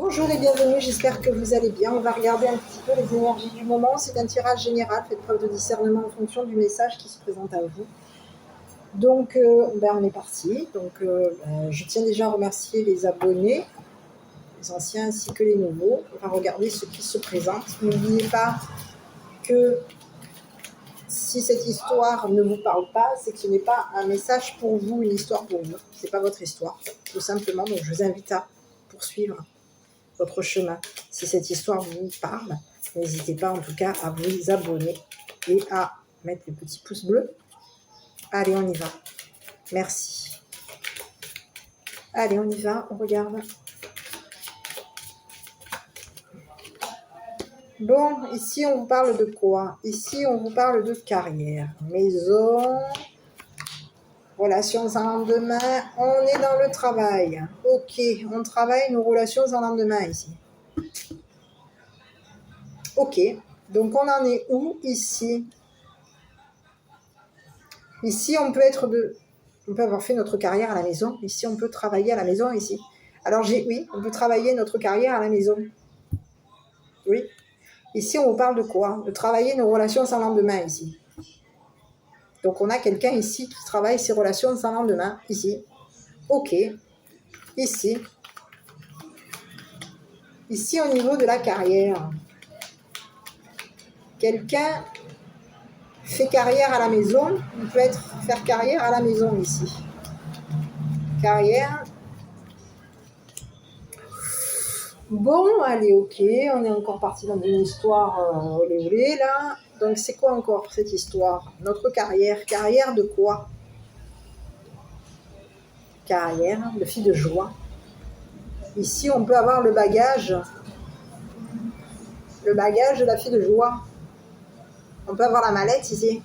Bonjour et bienvenue, j'espère que vous allez bien. On va regarder un petit peu les énergies du moment. C'est un tirage général, faites preuve de discernement en fonction du message qui se présente à vous. Donc, on est parti. Donc, je tiens déjà à remercier les abonnés, les anciens ainsi que les nouveaux. On va regarder ce qui se présente. N'oubliez pas que si cette histoire ne vous parle pas, c'est que ce n'est pas un message pour vous, une histoire pour vous. Ce n'est pas votre histoire, tout simplement. Donc, je vous invite à poursuivre votre chemin. Si cette histoire vous parle, n'hésitez pas en tout cas à vous abonner et à mettre le petit pouce bleu. Allez, on y va. Merci. Allez, on y va, on regarde. Bon, ici on vous parle de quoi? Ici on vous parle de carrière, maison, relations sans lendemain. On est dans le travail. Ok, on travaille nos relations sans lendemain ici. Ok, donc on en est où ici? Ici, on peut avoir fait notre carrière à la maison. Ici, on peut travailler à la maison, ici. Alors, oui, on peut travailler notre carrière à la maison. Oui. Ici, on vous parle de quoi? De travailler nos relations sans lendemain, ici. Donc, on a quelqu'un ici qui travaille ses relations sans lendemain, ici. Ok. Ici. Ici, au niveau de la carrière. Quelqu'un fait carrière à la maison. Il peut faire carrière à la maison, ici. Carrière. Bon, allez, ok, on est encore parti dans une histoire olé olé, là. Donc, c'est quoi encore, cette histoire? Notre carrière. Carrière de quoi? Carrière de fille de joie. Ici, on peut avoir le bagage de la fille de joie. On peut avoir la mallette, ici.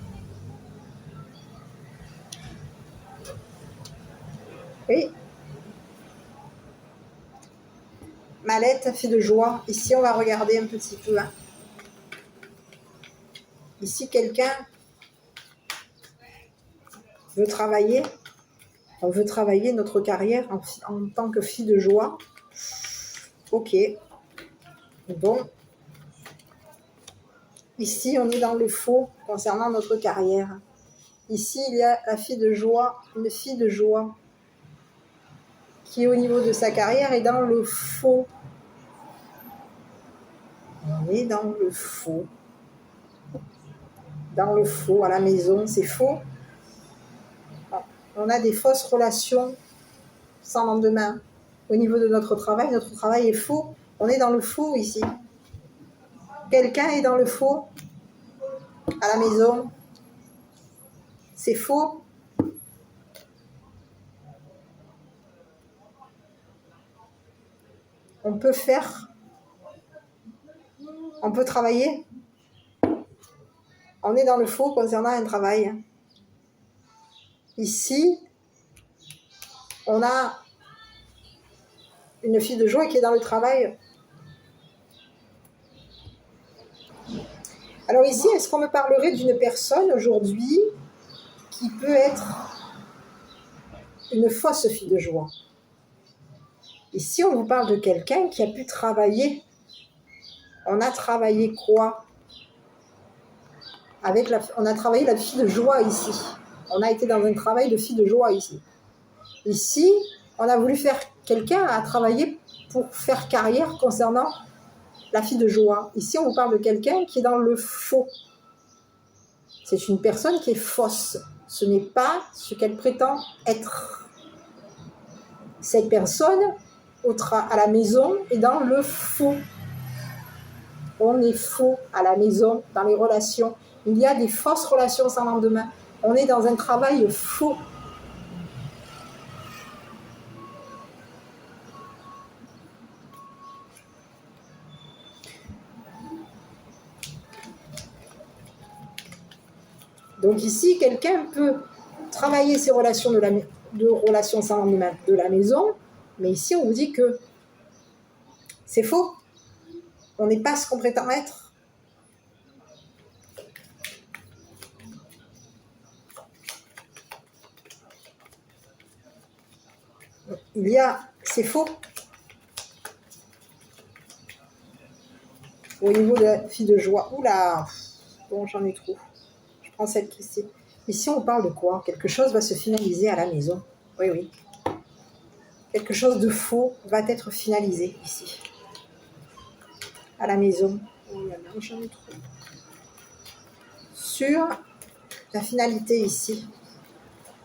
Oui. Mallette, fille de joie. Ici, on va regarder un petit peu. Hein. Ici, quelqu'un veut travailler. On veut travailler notre carrière en tant que fille de joie. Ok. Bon. Ici, on est dans le faux concernant notre carrière. Ici, il y a la fille de joie, une fille de joie qui, au niveau de sa carrière, est dans le faux. On est dans le faux. Dans le faux, à la maison, c'est faux. On a des fausses relations sans lendemain. Au niveau de notre travail est faux. On est dans le faux ici. Quelqu'un est dans le faux à la maison. C'est faux. On peut travailler. On est dans le faux concernant un travail. Ici, on a une fille de joie qui est dans le travail. Alors ici, est-ce qu'on me parlerait d'une personne aujourd'hui qui peut être une fausse fille de joie? Ici, on vous parle de quelqu'un qui a pu travailler. On a travaillé quoi? On a travaillé la fille de joie ici. On a été dans un travail de fille de joie ici. Ici, on a voulu quelqu'un a travaillé pour faire carrière concernant la fille de joie. Ici, on vous parle de quelqu'un qui est dans le faux. C'est une personne qui est fausse. Ce n'est pas ce qu'elle prétend être. Cette personne, à la maison, est dans le faux. On est faux à la maison, dans les relations. Il y a des fausses relations sans lendemain. On est dans un travail faux. Donc ici, quelqu'un peut travailler ses relations de relations sans lendemain de la maison, mais ici, on vous dit que c'est faux. On n'est pas ce qu'on prétend être. C'est faux. Au niveau de la fille de joie, oula, bon, j'en ai trop. Je prends celle qui ici. Ici, on parle de quoi? Quelque chose va se finaliser à la maison. Oui, oui. Quelque chose de faux va être finalisé ici. À la maison. Oh là là, j'en ai trop. Sur la finalité ici.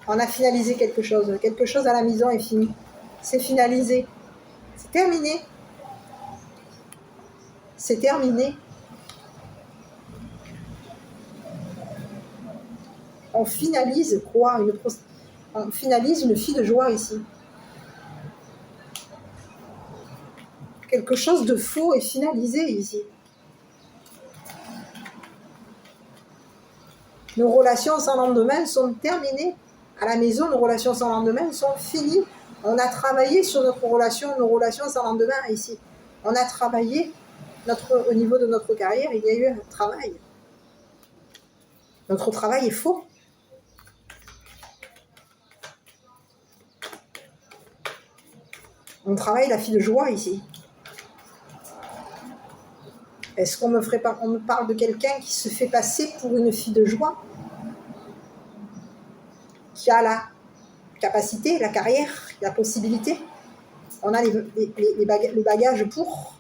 On a finalisé quelque chose. Quelque chose à la maison est fini. C'est finalisé. C'est terminé. C'est terminé. On finalise quoi? On finalise une fille de joie ici. Quelque chose de faux est finalisé ici. Nos relations sans lendemain sont terminées. À la maison, nos relations sans lendemain sont finies. On a travaillé sur nos relations sans lendemain ici. On a travaillé au niveau de notre carrière, il y a eu un travail. Notre travail est faux. On travaille la fille de joie ici. Est-ce qu'on me parle de quelqu'un qui se fait passer pour une fille de joie, qui a la capacité, la carrière, la possibilité? On a le bagage pour.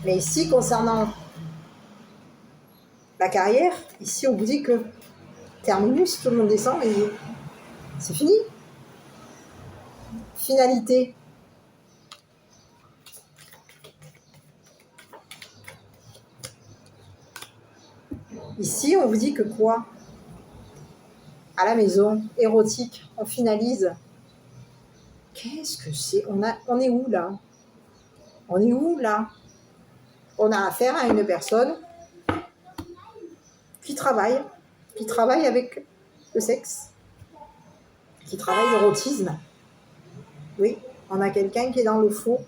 Mais ici, concernant la carrière, ici, on vous dit que terminus, tout le monde descend et c'est fini. Finalité. Ici, on vous dit que quoi? À la maison, érotique, on finalise. Qu'est-ce que c'est? On est où là? On est où là? On a affaire à une personne qui travaille avec le sexe, qui travaille l'érotisme. Oui, on a quelqu'un qui est dans le faux.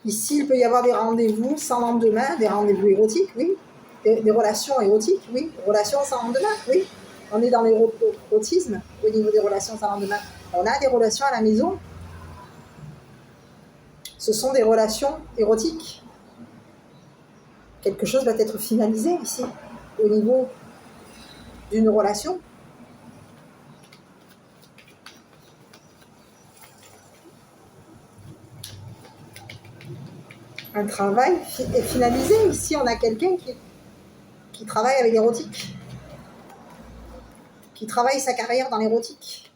Ici, il peut y avoir des rendez-vous sans lendemain, des rendez-vous érotiques, oui. Des relations érotiques, oui. Relations sans lendemain, oui. On est dans l'érotisme au niveau des relations sans lendemain. On a des relations à la maison. Ce sont des relations érotiques. Quelque chose va être finalisé ici, au niveau d'une relation. Un travail est finalisé. Ici, on a quelqu'un qui travaille avec l'érotique, qui travaille sa carrière dans l'érotique.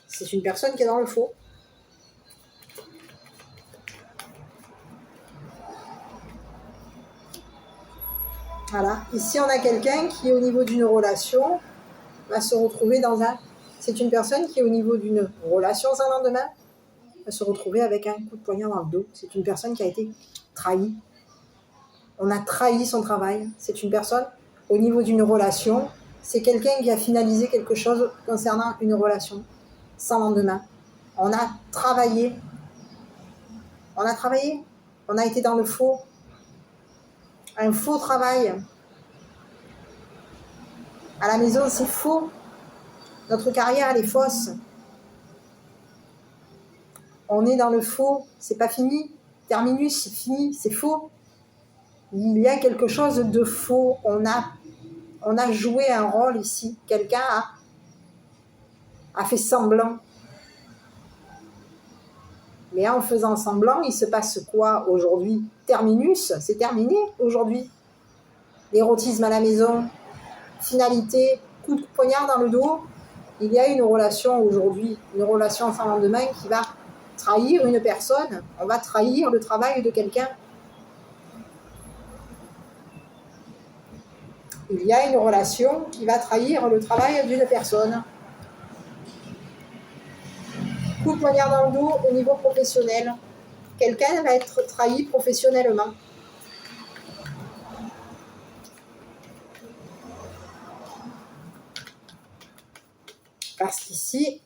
C'est une personne qui est dans le faux. Voilà. Ici, on a quelqu'un qui, au niveau d'une relation, va se retrouver dans un... C'est une personne qui, au niveau d'une relation sans lendemain, va se retrouver avec un coup de poignard dans le dos. C'est une personne qui a été trahie. On a trahi son travail. C'est une personne, au niveau d'une relation, c'est quelqu'un qui a finalisé quelque chose concernant une relation sans lendemain. On a travaillé. On a été dans le faux. Un faux travail. À la maison, c'est faux. Notre carrière, elle est fausse. On est dans le faux. C'est pas fini. Terminus, c'est fini. C'est faux. Il y a quelque chose de faux. On a joué un rôle ici. Quelqu'un a fait semblant. Mais en faisant semblant, il se passe quoi aujourd'hui? Terminus, c'est terminé aujourd'hui. L'érotisme à la maison, finalité, coup de poignard dans le dos. Il y a une relation aujourd'hui, une relation sans lendemain qui va trahir une personne. On va trahir le travail de quelqu'un. Il y a une relation qui va trahir le travail d'une personne. Coup de poignard dans le dos au niveau professionnel. Quelqu'un va être trahi professionnellement. Parce qu'ici,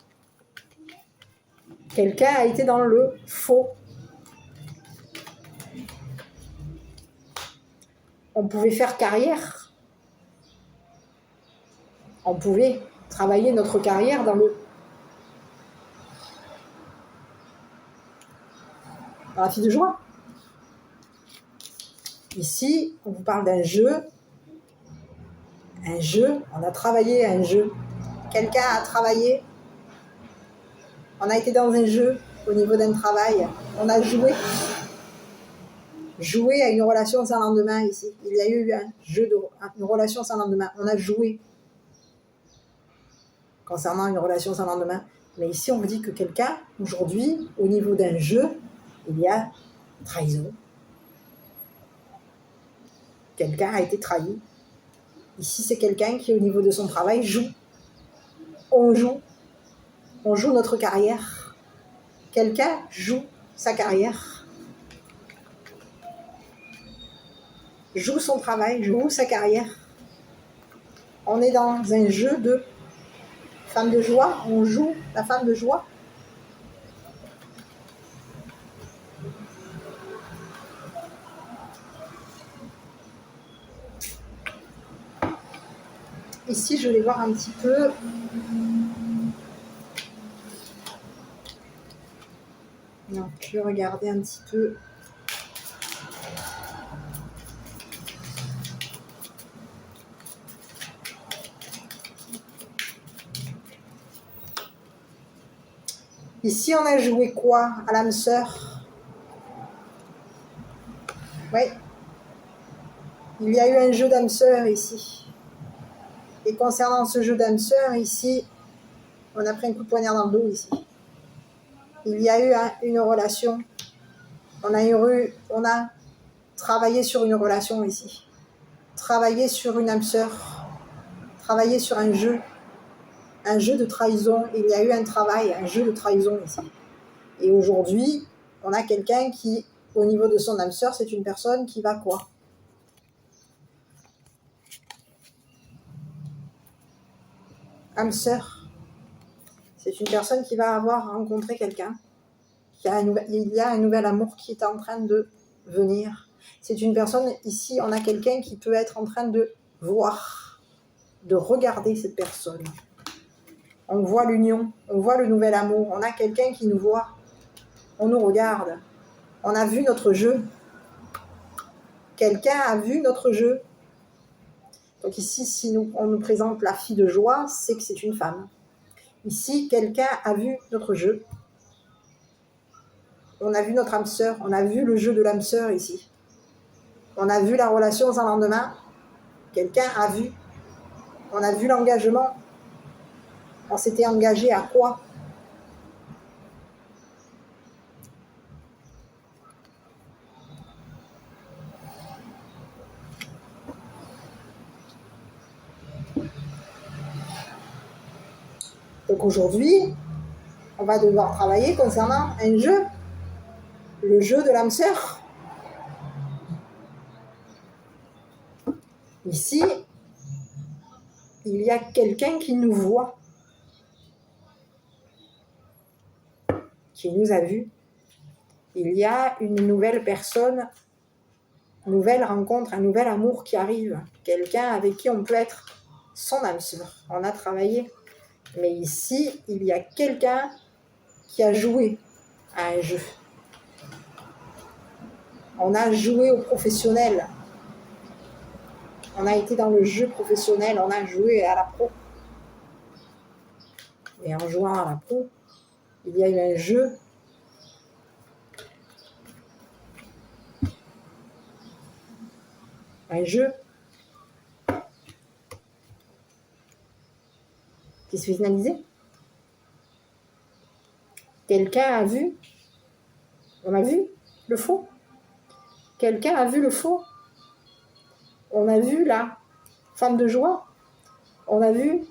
quelqu'un a été dans le faux. On pouvait faire carrière. On pouvait travailler notre carrière dans la fille de joie. Ici, on vous parle d'un jeu. Un jeu, on a travaillé un jeu. Quelqu'un a travaillé. On a été dans un jeu au niveau d'un travail. On a joué. Joué à une relation sans lendemain ici. Il y a eu un jeu une relation sans lendemain. On a joué concernant une relation sans lendemain. Mais ici, on vous dit que quelqu'un, aujourd'hui, au niveau d'un jeu, il y a trahison. Quelqu'un a été trahi. Ici, c'est quelqu'un qui, au niveau de son travail, joue. On joue. On joue notre carrière. Quelqu'un joue sa carrière. Joue son travail, joue sa carrière. On est dans un jeu de femme de joie. On joue la femme de joie. Ici, je vais voir un petit peu. Non, je vais regarder un petit peu. Ici, on a joué quoi à l'âme sœur? Oui. Il y a eu un jeu d'âme sœur ici. Et concernant ce jeu d'âme sœur, ici, on a pris un coup de poignard dans le dos ici. Il y a eu une relation. On a travaillé sur une relation ici. Travaillé sur une âme sœur. Travaillé sur un jeu de trahison. Il y a eu un travail, un jeu de trahison ici. Et aujourd'hui, on a quelqu'un qui, au niveau de son âme sœur, c'est une personne qui va quoi? Âme sœur. C'est une personne qui va avoir rencontré quelqu'un. Il y a un nouvel amour qui est en train de venir. C'est une personne, ici, on a quelqu'un qui peut être en train de voir, de regarder cette personne. On voit l'union, on voit le nouvel amour. On a quelqu'un qui nous voit, on nous regarde. On a vu notre jeu. Quelqu'un a vu notre jeu. Donc ici, si on nous présente la fille de joie, c'est que c'est une femme. Ici, quelqu'un a vu notre jeu. On a vu notre âme sœur, on a vu le jeu de l'âme sœur ici. On a vu la relation sans lendemain. Quelqu'un a vu. On a vu l'engagement. On s'était engagé à quoi? Donc aujourd'hui, on va devoir travailler concernant un jeu. Le jeu de l'âme sœur. Ici, il y a quelqu'un qui nous voit, qui nous a vus. Il y a une nouvelle personne, une nouvelle rencontre, un nouvel amour qui arrive. Quelqu'un avec qui on peut être son âme sœur. On a travaillé. Mais ici, il y a quelqu'un qui a joué à un jeu. On a joué au professionnel. On a été dans le jeu professionnel, on a joué à la pro. Et en jouant à la pro, il y a eu un jeu. Un jeu qui se finalisait. Quelqu'un a vu. On a vu le faux. Quelqu'un a vu le faux. On a vu la femme de joie. On a vu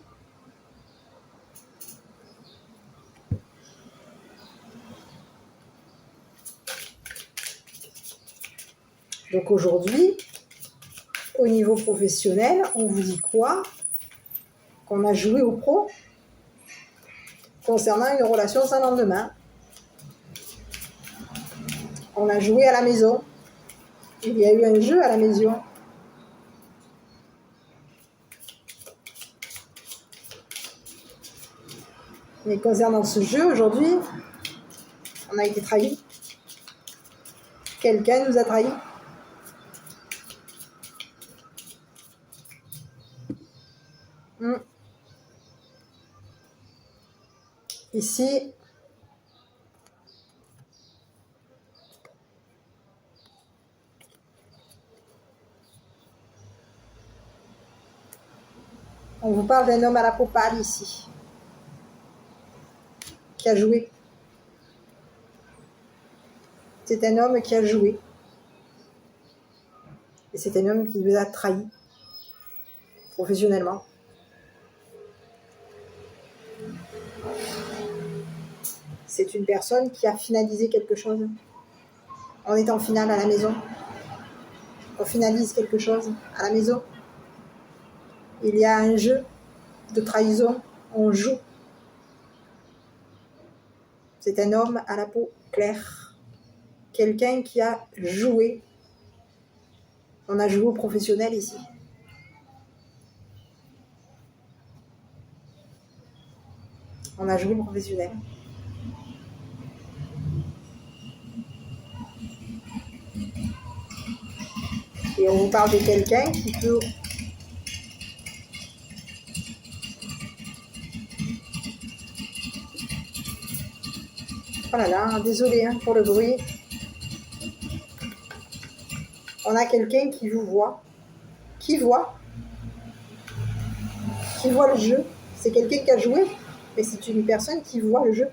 donc aujourd'hui, au niveau professionnel, on vous dit quoi? Qu'on a joué au pro concernant une relation sans lendemain. On a joué à la maison. Il y a eu un jeu à la maison. Mais concernant ce jeu, aujourd'hui, on a été trahi. Quelqu'un nous a trahis. Ici, on vous parle d'un homme à la peau pâle ici, qui a joué. C'est un homme qui a joué. Et c'est un homme qui vous a trahi professionnellement. C'est une personne qui a finalisé quelque chose. On est en finale à la maison. On finalise quelque chose à la maison. Il y a un jeu de trahison. On joue. C'est un homme à la peau claire. Quelqu'un qui a joué. On a joué au professionnel ici. On a joué au professionnel. Et on vous parle de quelqu'un qui peut... Oh là là, désolé pour le bruit. On a quelqu'un qui vous voit. Qui voit le jeu. C'est quelqu'un qui a joué, mais c'est une personne qui voit le jeu.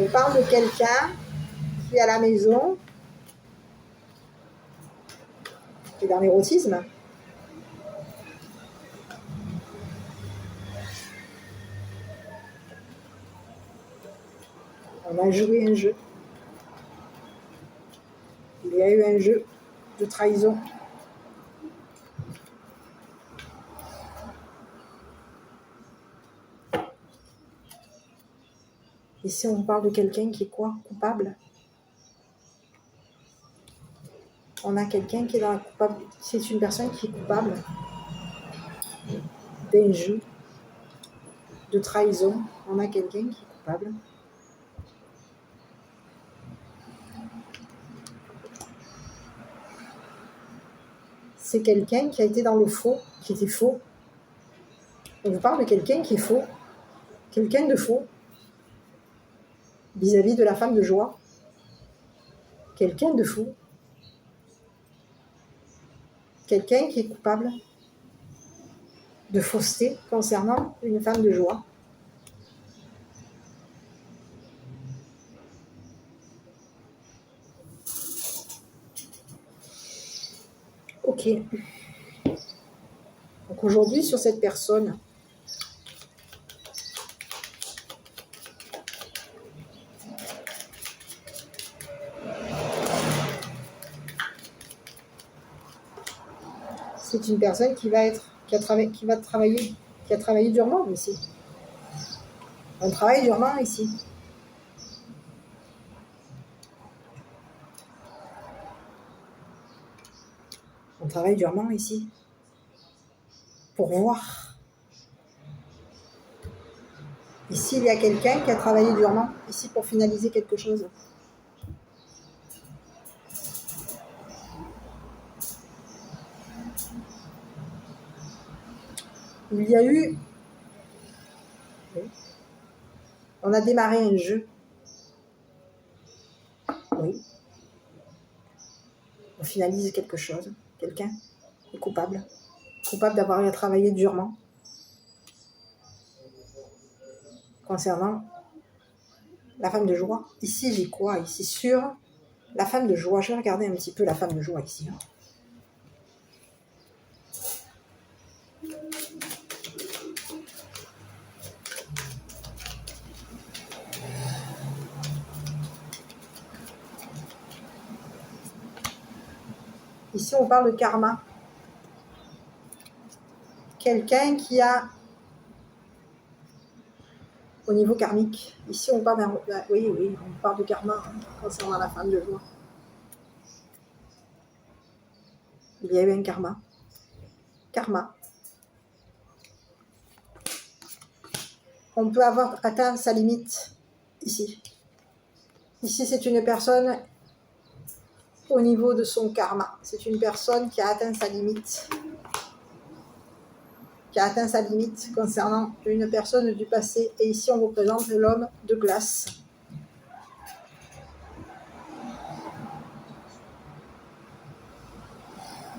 On parle de quelqu'un qui est à la maison, qui est dans l'érotisme. On a joué un jeu. Il y a eu un jeu de trahison. Ici, on parle de quelqu'un qui est quoi? Coupable. On a quelqu'un qui est dans la coupable. C'est une personne qui est coupable d'un jeu de trahison. On a quelqu'un qui est coupable. C'est quelqu'un qui a été dans le faux, qui était faux. On vous parle de quelqu'un qui est faux. Quelqu'un de faux. Vis-à-vis de la femme de joie. Quelqu'un de faux. Quelqu'un qui est coupable de fausseté concernant une femme de joie. Ok. Donc aujourd'hui, sur cette personne, c'est une personne qui a travaillé durement ici. On travaille durement ici. On travaille durement ici. Pour voir. Ici, il y a quelqu'un qui a travaillé durement ici pour finaliser quelque chose. Il y a eu... On a démarré un jeu. Oui. On finalise quelque chose. Quelqu'un est coupable. Coupable d'avoir travaillé durement. Concernant la femme de joie. Ici, j'ai quoi? Ici, sur la femme de joie. Je vais regarder un petit peu la femme de joie ici. Ici, on parle de karma. Quelqu'un qui a au niveau karmique. Ici, on parle oui, on parle de karma hein, concernant la femme de joie. Il y a eu un karma. Karma. On peut avoir atteint sa limite ici. Ici, c'est une personne au niveau de son karma. C'est une personne qui a atteint sa limite. Qui a atteint sa limite concernant une personne du passé. Et ici, on représente l'homme de glace.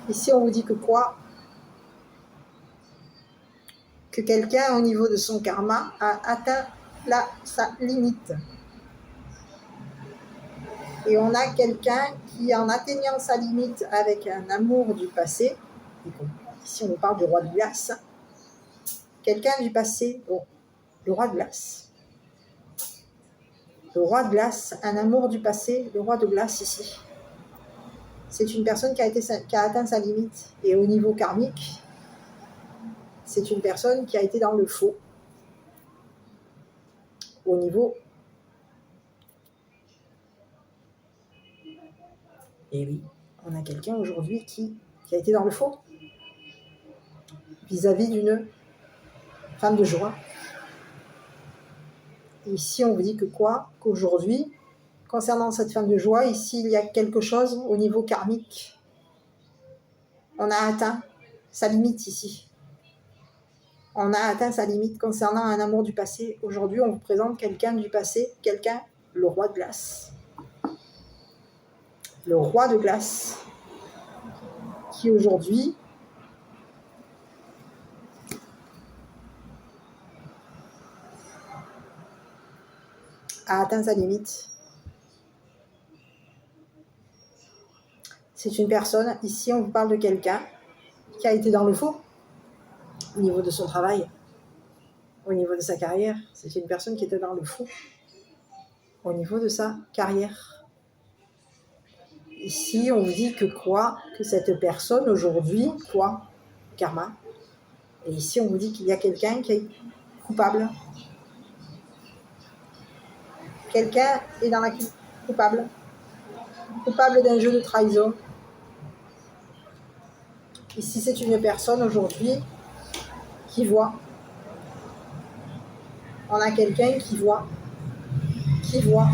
Ici, on vous dit que quoi? Que quelqu'un, au niveau de son karma, a atteint sa limite. Et on a quelqu'un qui, en atteignant sa limite avec un amour du passé, ici on parle du roi de glace, quelqu'un du passé, le roi de glace. Le roi de glace, un amour du passé, le roi de glace ici. C'est une personne qui a atteint sa limite. Et au niveau karmique, c'est une personne qui a été dans le faux. Au niveau... Et oui, on a quelqu'un aujourd'hui qui a été dans le faux vis-à-vis d'une femme de joie. Et ici, on vous dit que quoi? Qu'aujourd'hui, concernant cette femme de joie, ici, il y a quelque chose au niveau karmique. On a atteint sa limite ici. On a atteint sa limite concernant un amour du passé. Aujourd'hui, on vous présente quelqu'un du passé, le roi de glace. Le roi de glace, qui aujourd'hui a atteint sa limite. C'est une personne, ici on vous parle de quelqu'un qui a été dans le faux au niveau de son travail, au niveau de sa carrière. C'est une personne qui était dans le faux au niveau de sa carrière. Ici, on vous dit que quoi? Que cette personne aujourd'hui, quoi? Karma. Et ici, on vous dit qu'il y a quelqu'un qui est coupable. Quelqu'un est dans la coupable. Coupable d'un jeu de trahison. Ici, c'est une personne aujourd'hui qui voit. On a quelqu'un qui voit. Qui voit.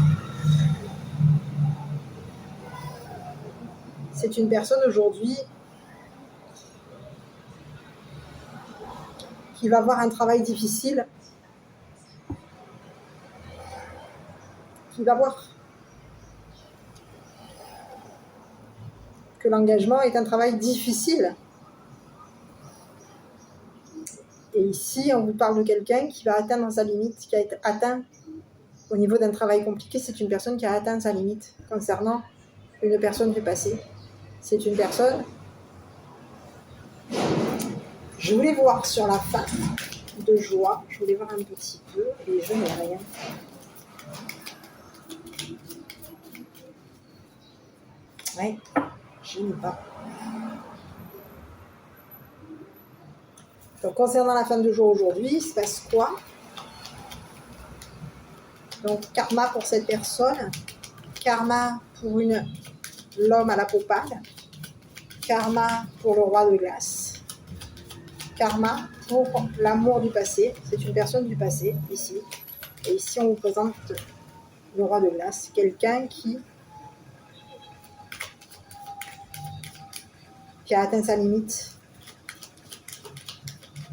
C'est une personne aujourd'hui qui va avoir un travail difficile, qui va voir que l'engagement est un travail difficile. Et ici, on vous parle de quelqu'un qui va atteindre sa limite, qui a été atteint au niveau d'un travail compliqué. C'est une personne qui a atteint sa limite concernant une personne du passé. C'est une personne... Je voulais voir sur la fin de joie, je voulais voir un petit peu, et je n'ai rien. Ouais, je n'ai pas. Donc, concernant la fin de joie aujourd'hui, il se passe quoi? Donc, karma pour cette personne, karma pour l'homme à la peau pâle, karma pour le roi de glace, karma pour l'amour du passé. C'est une personne du passé, ici. Et ici, on vous présente le roi de glace, quelqu'un qui a atteint sa limite.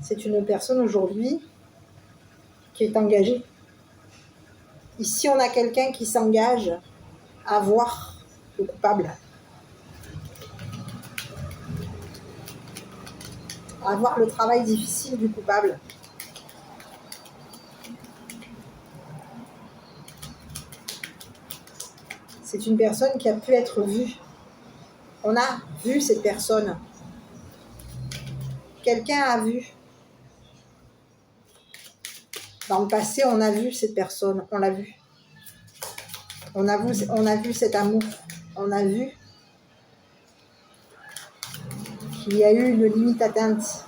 C'est une personne aujourd'hui qui est engagée. Ici, on a quelqu'un qui s'engage à voir le coupable. À voir le travail difficile du coupable. C'est une personne qui a pu être vue. On a vu cette personne. Quelqu'un a vu. Dans le passé, on a vu cette personne. On l'a vu. On a vu cet amour. On a vu qu'il y a eu une limite atteinte.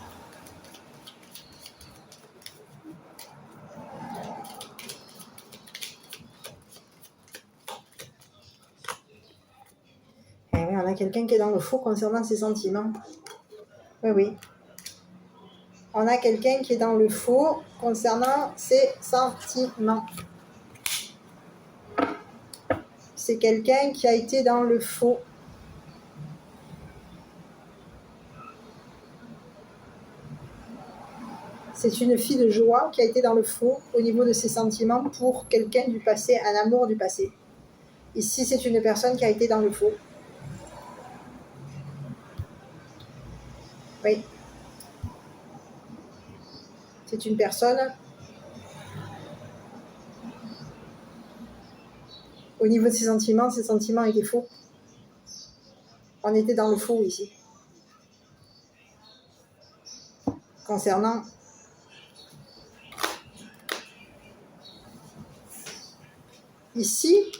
a quelqu'un qui est dans le faux concernant ses sentiments. Oui, oui. On a quelqu'un qui est dans le faux concernant ses sentiments. C'est quelqu'un qui a été dans le faux. C'est une fille de joie qui a été dans le faux au niveau de ses sentiments pour quelqu'un du passé, un amour du passé. Ici, c'est une personne qui a été dans le faux. Oui. C'est une personne au niveau de ses sentiments étaient faux. On était dans le faux ici. Concernant ici,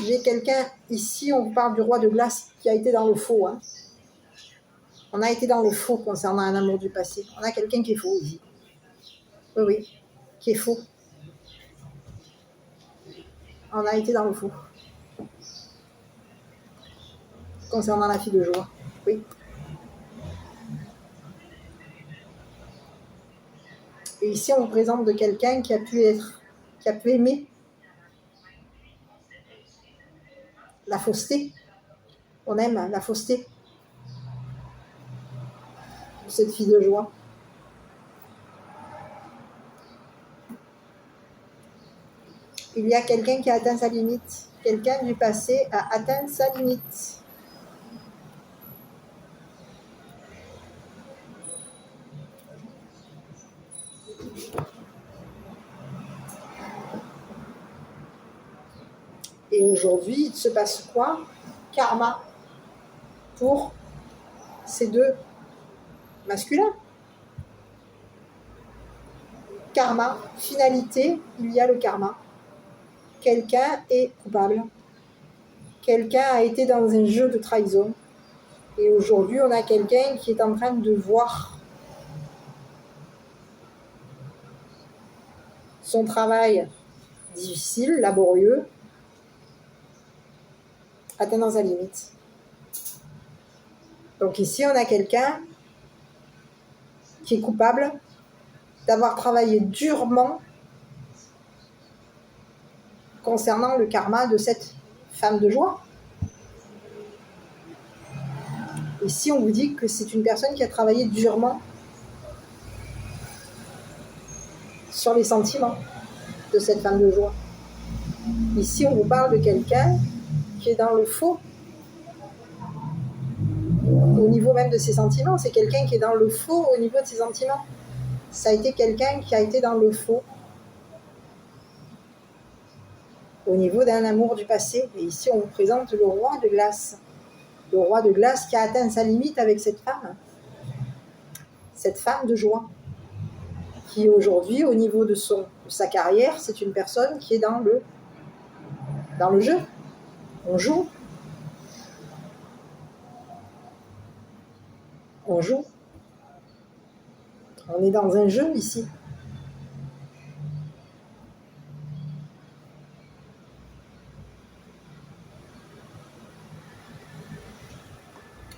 j'ai quelqu'un, ici on parle du roi de glace qui a été dans le faux. Hein. On a été dans le faux concernant un amour du passé. On a quelqu'un qui est faux ici. Oui, oui, qui est faux. On a été dans le faux. Concernant la fille de joie. Oui. Et ici, on vous présente de quelqu'un qui a pu aimer la fausseté. On aime la fausseté de cette fille de joie. Il y a quelqu'un qui a atteint sa limite. Quelqu'un du passé a atteint sa limite. Et aujourd'hui, il se passe quoi? Karma pour ces deux masculins. Karma, finalité, il y a le karma. Quelqu'un est coupable. Quelqu'un a été dans un jeu de trahison. Et aujourd'hui, on a quelqu'un qui est en train de voir son travail difficile, laborieux, atteindre sa limite. Donc ici, on a quelqu'un qui est coupable d'avoir travaillé durement concernant le karma de cette femme de joie. Ici, on vous dit que c'est une personne qui a travaillé durement sur les sentiments de cette femme de joie. Ici, on vous parle de quelqu'un qui est dans le faux au niveau même de ses sentiments. C'est quelqu'un qui est dans le faux au niveau de ses sentiments. Ça a été quelqu'un qui a été dans le faux au niveau d'un amour du passé. Et ici, on vous présente le roi de glace. Le roi de glace qui a atteint sa limite avec cette femme de joie, qui aujourd'hui, au niveau de sa carrière, c'est une personne qui est dans le jeu. On joue. On joue. On est dans un jeu ici.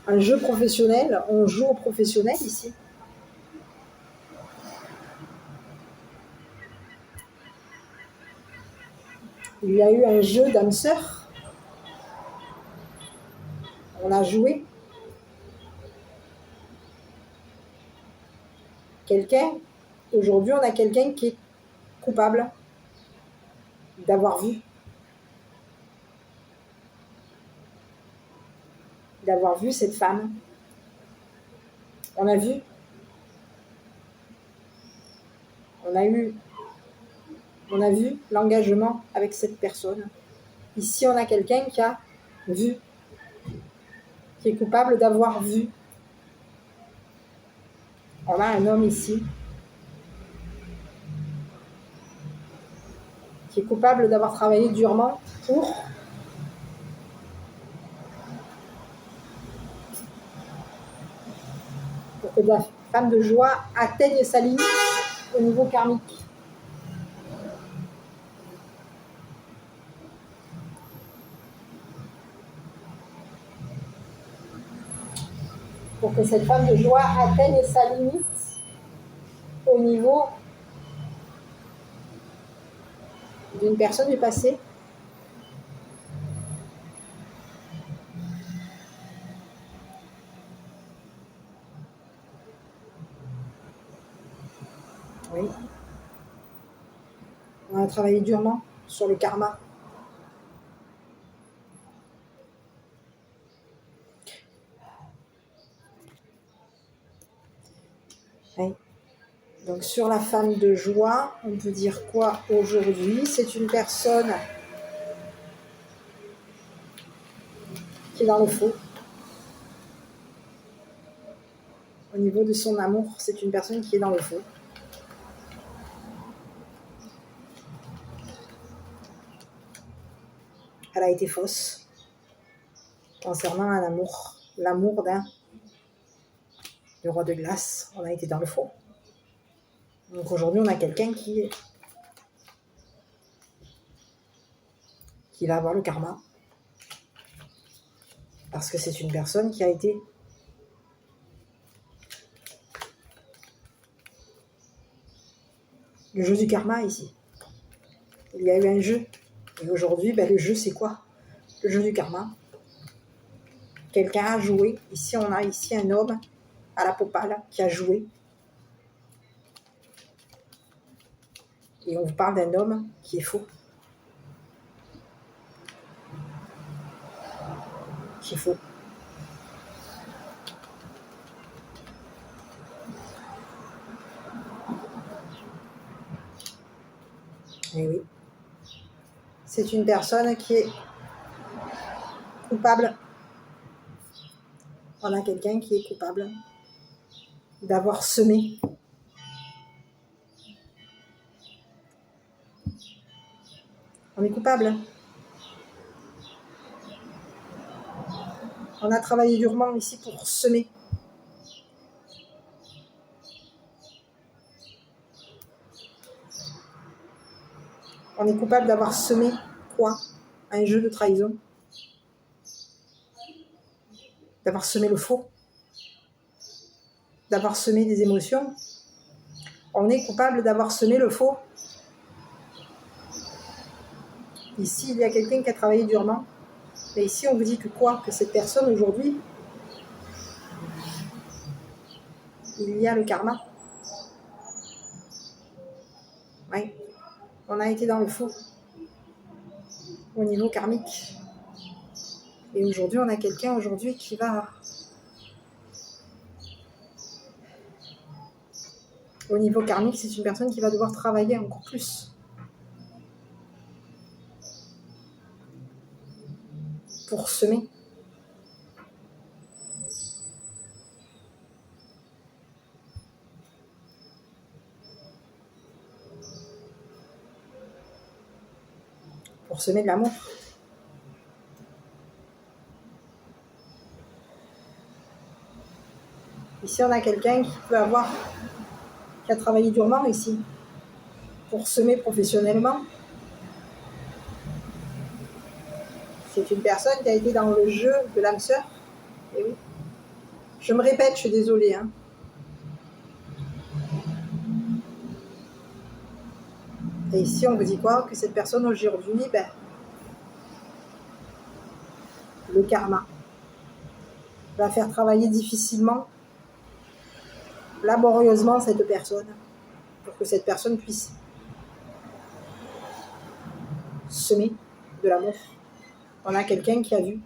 Un jeu professionnel, on joue au professionnel ici. Il y a eu un jeu d'âme-sœur. On a joué. Aujourd'hui, on a quelqu'un qui est coupable d'avoir vu cette femme. On a vu. On a vu l'engagement avec cette personne. Ici, on a quelqu'un qui a vu, qui est coupable d'avoir vu. On a un homme ici qui est coupable d'avoir travaillé durement pour que la femme de joie atteigne sa limite au niveau karmique. pour que cette femme de joie atteigne sa limite au niveau d'une personne du passé. Oui. On a travaillé durement sur le karma. Oui. Donc sur la femme de joie, on peut dire quoi aujourd'hui? C'est une personne qui est dans le faux. Au niveau de son amour, c'est une personne qui est dans le faux. Elle a été fausse concernant un amour. L'amour du roi de glace, on a été dans le faux. Donc aujourd'hui, on a quelqu'un qui va avoir le karma. Parce que c'est une personne qui a été le jeu du karma ici. Il y a eu un jeu. Et aujourd'hui, le jeu, c'est quoi? Le jeu du karma. Quelqu'un a joué. Ici, on a ici un homme à la peau pâle qui a joué. Et on vous parle d'un homme qui est faux. Qui est faux. Et oui. C'est une personne qui est coupable. On a quelqu'un qui est coupable d'avoir semé. On est coupable. On a travaillé durement ici pour semer. On est coupable d'avoir semé quoi? Un jeu de trahison. D'avoir semé le faux. D'avoir semé des émotions. On est coupable d'avoir semé le faux. Ici, il y a quelqu'un qui a travaillé durement. Et ici, on vous dit que quoi? Que cette personne, aujourd'hui, il y a le karma. Oui. On a été dans le faux. Au niveau karmique. Et aujourd'hui, on a quelqu'un qui va... Au niveau karmique, c'est une personne qui va devoir travailler encore plus. Pour semer. Pour semer de l'amour. Ici, on a quelqu'un qui a travaillé durement ici, pour semer professionnellement. C'est une personne qui a été dans le jeu de l'âme sœur. Et oui. Je me répète, je suis désolée. Et ici, on vous dit quoi? Que cette personne aujourd'hui, le karma va faire travailler difficilement, laborieusement cette personne, pour que cette personne puisse semer de l'amour. On a quelqu'un qui a vu.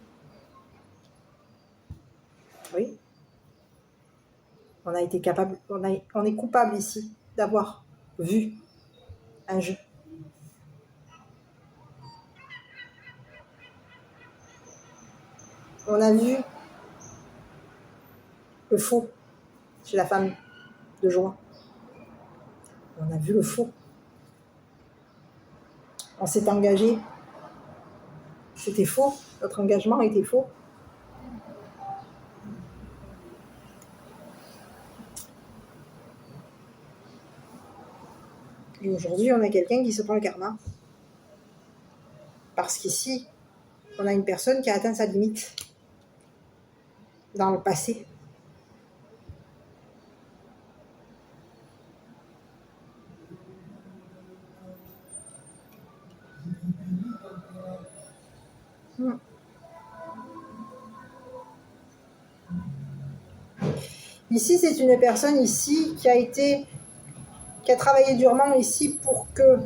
Oui. On a été capable, on est coupable ici d'avoir vu un jeu. On a vu le faux chez la femme de joie. On a vu le faux. On s'est engagé. C'était faux. Notre engagement était faux. Et aujourd'hui, on a quelqu'un qui se prend le karma. Parce qu'ici, on a une personne qui a atteint sa limite dans le passé. Ici, c'est une personne ici qui a travaillé durement ici pour que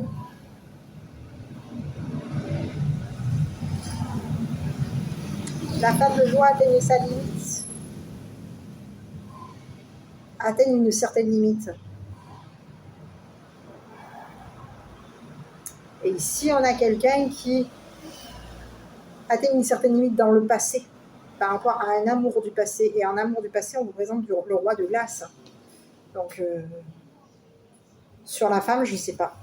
la femme de joie atteigne sa limite, atteigne une certaine limite. Et ici, on a quelqu'un qui atteigne une certaine limite dans le passé, par rapport à un amour du passé. Et en amour du passé, on vous présente le roi de glace. Donc, sur la femme, je ne sais pas.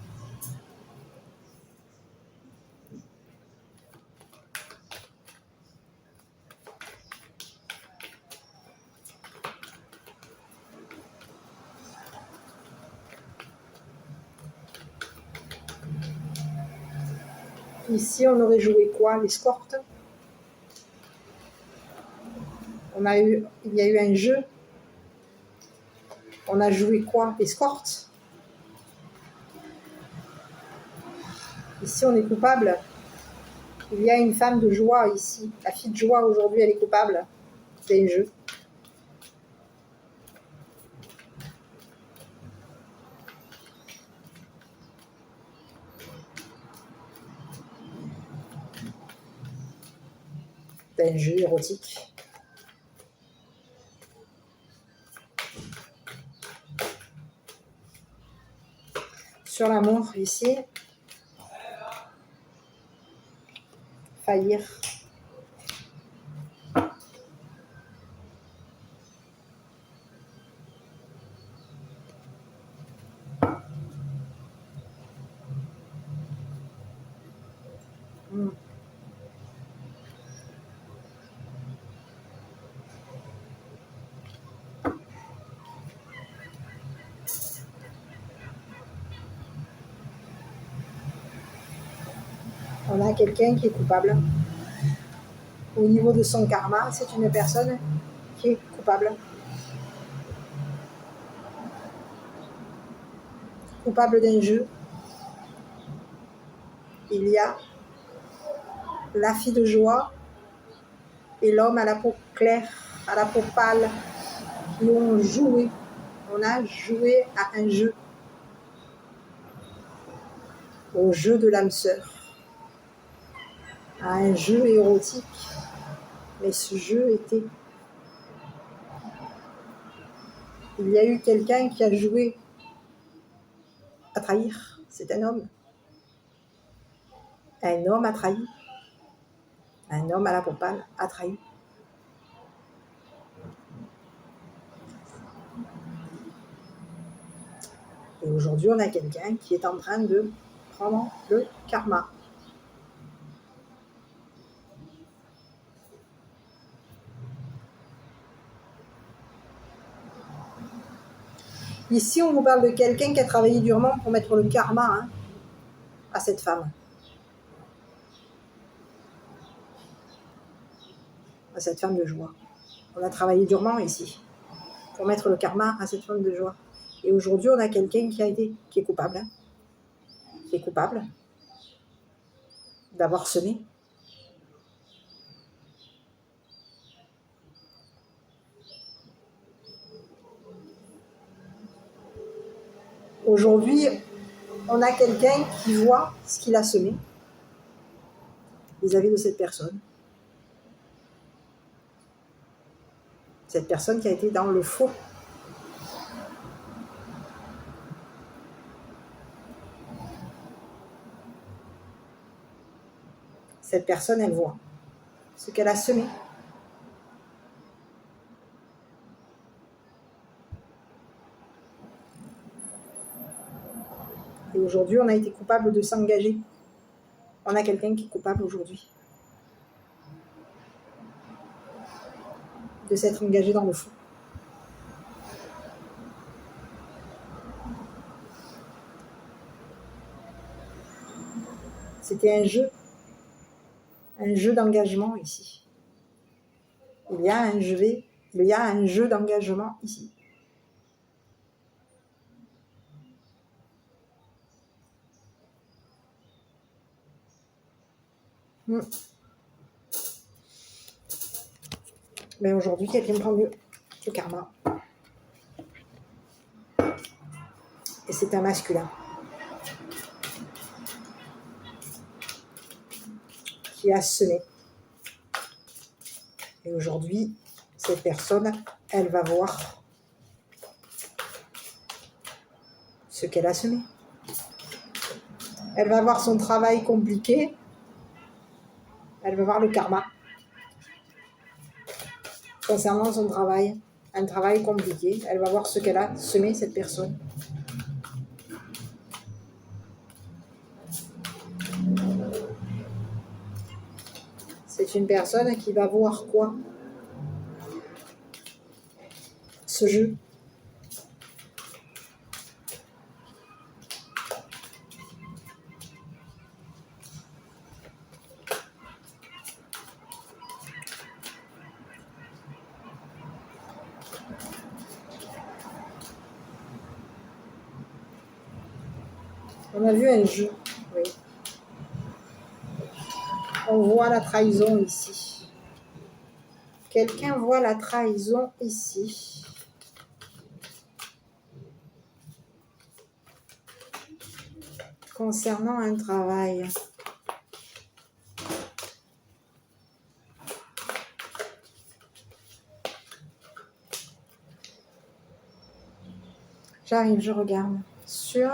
Ici, on aurait joué quoi? L'escorte. Il y a eu un jeu. On a joué quoi? L'escorte. Ici, on est coupable. Il y a une femme de joie ici. La fille de joie, aujourd'hui, elle est coupable. C'est un jeu. C'est un jeu érotique. Sur l'amour, ici. Faillir. On a quelqu'un qui est coupable. Au niveau de son karma, c'est une personne qui est coupable. Coupable d'un jeu. Il y a la fille de joie et l'homme à la peau claire, à la peau pâle, qui ont joué. On a joué à un jeu. Au jeu de l'âme sœur. À un jeu érotique. Mais ce jeu était... Il y a eu quelqu'un qui a joué à trahir. C'est un homme. Un homme a trahi. Un homme à la peau pâle a trahi. Et aujourd'hui, on a quelqu'un qui est en train de prendre le karma. Ici, on vous parle de quelqu'un qui a travaillé durement pour mettre le karma à cette femme. À cette femme de joie. On a travaillé durement ici pour mettre le karma à cette femme de joie. Et aujourd'hui, on a quelqu'un qui est coupable. Qui est coupable d'avoir semé. Aujourd'hui, on a quelqu'un qui voit ce qu'il a semé vis-à-vis de cette personne. Cette personne qui a été dans le faux. Cette personne, elle voit ce qu'elle a semé. Et aujourd'hui, on a été coupable de s'engager. On a quelqu'un qui est coupable aujourd'hui de s'être engagé dans le faux. C'était un jeu d'engagement ici. Il y a un jeu d'engagement ici. Mais aujourd'hui, quelqu'un prend le karma. Et c'est un masculin qui a semé. Et aujourd'hui, cette personne, elle va voir ce qu'elle a semé. Elle va voir son travail compliqué. Elle va voir le karma concernant son travail. Un travail compliqué. Elle va voir ce qu'elle a semé, cette personne. C'est une personne qui va voir quoi? Ce jeu. On a vu un jeu, oui. On voit la trahison ici. Quelqu'un voit la trahison ici. Concernant un travail. J'arrive, je regarde. Sur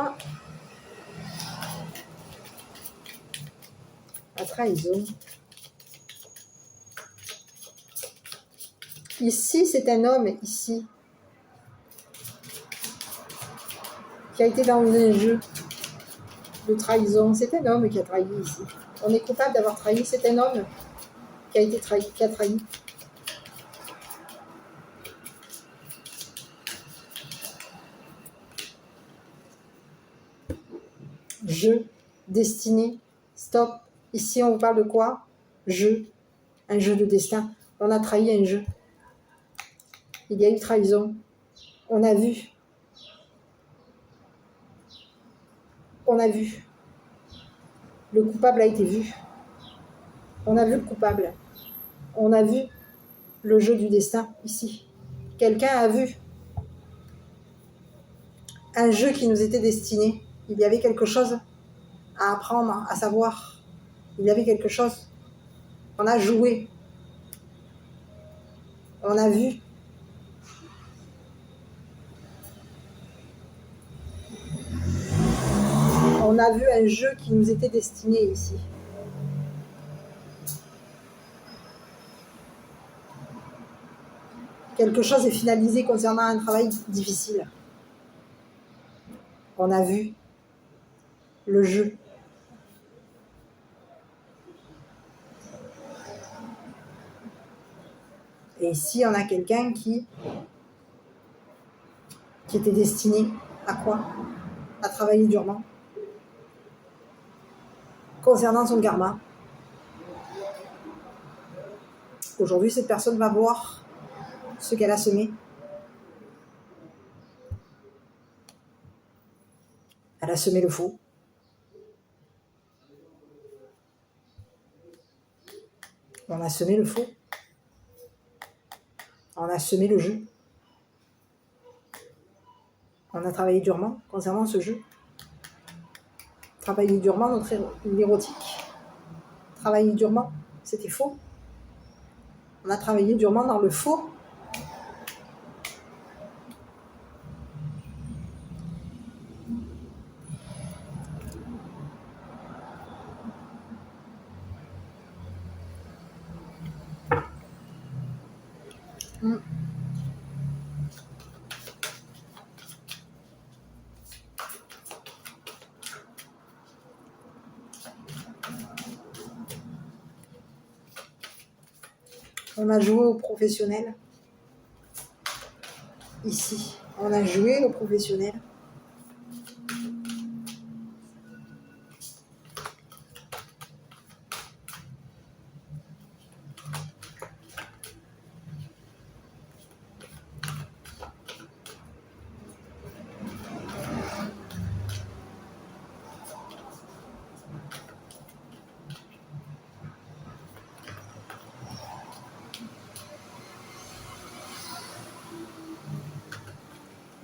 la trahison. Ici, c'est un homme, ici, qui a été dans un jeu de trahison. C'est un homme qui a trahi ici. On est coupable d'avoir trahi. C'est un homme qui a été trahi, qui a trahi. Jeu, destinée, stop. Ici, on vous parle de quoi? Jeu, un jeu de destin. On a trahi un jeu. Il y a eu trahison. On a vu. On a vu. Le coupable a été vu. On a vu le coupable. On a vu le jeu du destin ici. Quelqu'un a vu un jeu qui nous était destiné. Il y avait quelque chose à apprendre, à savoir. Il y avait quelque chose. On a joué. On a vu. On a vu un jeu qui nous était destiné ici. Quelque chose est finalisé concernant un travail difficile. On a vu le jeu. Et ici, on a quelqu'un qui était destiné à quoi? À travailler durement. Concernant son karma. Aujourd'hui, cette personne va voir ce qu'elle a semé. Elle a semé le faux. On a semé le faux. On a semé le jeu. On a travaillé durement concernant ce jeu. Travailler durement notre érotique. Travailler durement, c'était faux. On a travaillé durement dans le faux. On a joué au professionnel. Ici, on a joué au professionnel.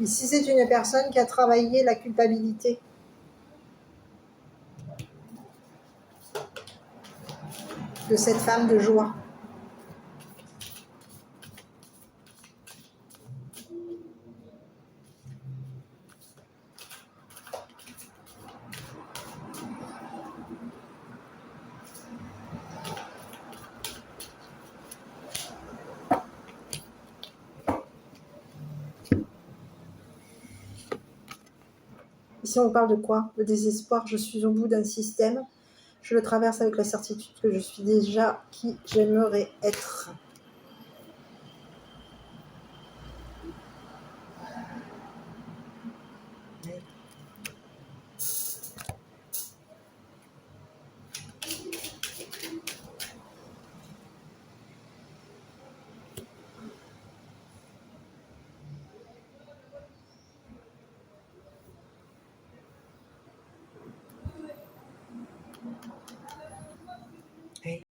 Ici, c'est une personne qui a travaillé la culpabilité. De cette femme de joie. Ici, on parle de quoi? Le désespoir. Je suis au bout d'un système. Je le traverse avec la certitude que je suis déjà qui j'aimerais être.